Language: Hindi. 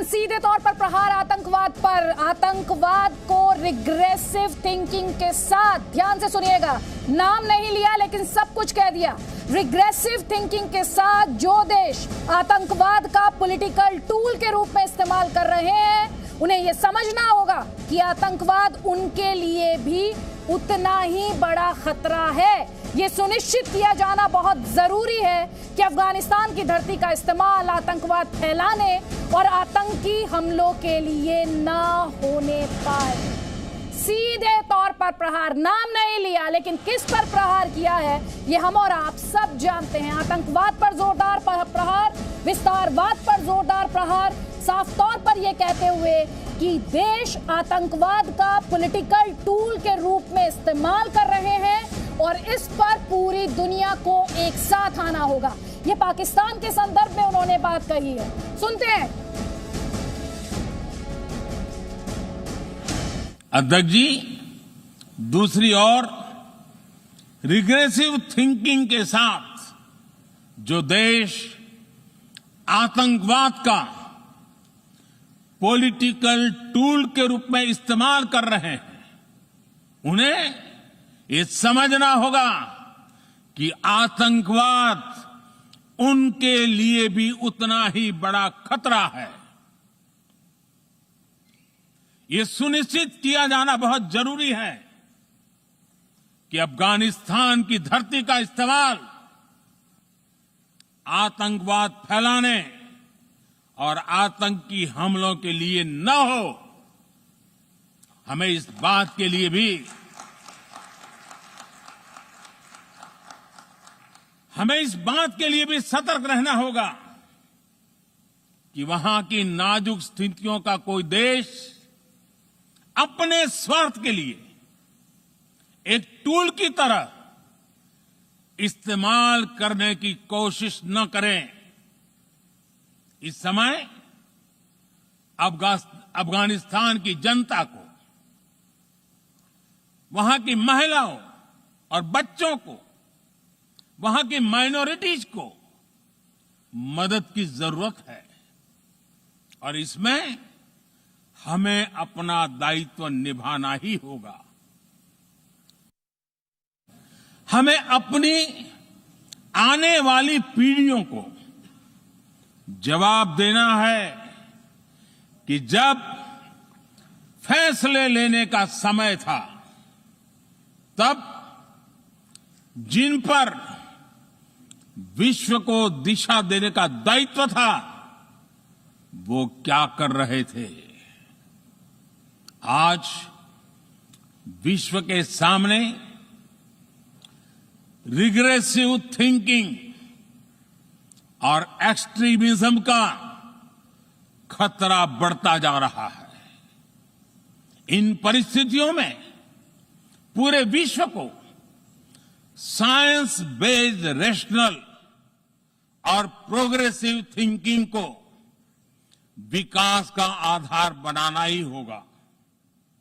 सीधे तौर पर प्रहार आतंकवाद पर। आतंकवाद को रिग्रेसिव थिंकिंग के साथ, ध्यान से सुनिएगा, नाम नहीं लिया लेकिन सब कुछ कह दिया। रिग्रेसिव थिंकिंग के साथ जो देश आतंकवाद का पॉलिटिकल टूल के रूप में इस्तेमाल कर रहे हैं, उन्हें यह समझना होगा कि आतंकवाद उनके लिए भी उतना ही बड़ा खतरा है। ये सुनिश्चित किया जाना बहुत जरूरी है कि अफगानिस्तान की धरती का इस्तेमाल आतंकवाद फैलाने और आतंकी हमलों के लिए ना होने पाए। सीधे तौर पर प्रहार, नाम नहीं लिया लेकिन किस पर प्रहार किया है ये हम और आप सब जानते हैं। आतंकवाद पर जोरदार प्रहार, विस्तारवाद पर जोरदार प्रहार, साफ तौर पर यह कहते हुए कि देश आतंकवाद का पॉलिटिकल टूल के रूप में इस्तेमाल कर रहे हैं और इस पर पूरी दुनिया को एक साथ आना होगा। ये पाकिस्तान के संदर्भ में उन्होंने बात कही है, सुनते हैं। अध्यक्ष जी, दूसरी ओर रिग्रेसिव थिंकिंग के साथ जो देश आतंकवाद का पॉलिटिकल टूल के रूप में इस्तेमाल कर रहे हैं, उन्हें ये समझना होगा कि आतंकवाद उनके लिए भी उतना ही बड़ा खतरा है। ये सुनिश्चित किया जाना बहुत जरूरी है कि अफगानिस्तान की धरती का इस्तेमाल आतंकवाद फैलाने और आतंकी हमलों के लिए न हो। हमें इस बात के लिए भी सतर्क रहना होगा कि वहां की नाजुक स्थितियों का कोई देश अपने स्वार्थ के लिए एक टूल की तरह इस्तेमाल करने की कोशिश न करें। इस समय अफगानिस्तान की जनता को, वहां की महिलाओं और बच्चों को, वहां की माइनॉरिटीज को मदद की जरूरत है और इसमें हमें अपना दायित्व निभाना ही होगा। हमें अपनी आने वाली पीढ़ियों को जवाब देना है कि जब फैसले लेने का समय था, तब जिन पर विश्व को दिशा देने का दायित्व था, वो क्या कर रहे थे। आज विश्व के सामने रिग्रेसिव थिंकिंग और एक्सट्रीमिज्म का खतरा बढ़ता जा रहा है। इन परिस्थितियों में पूरे विश्व को साइंस बेस्ड रेशनल और प्रोग्रेसिव थिंकिंग को विकास का आधार बनाना ही होगा।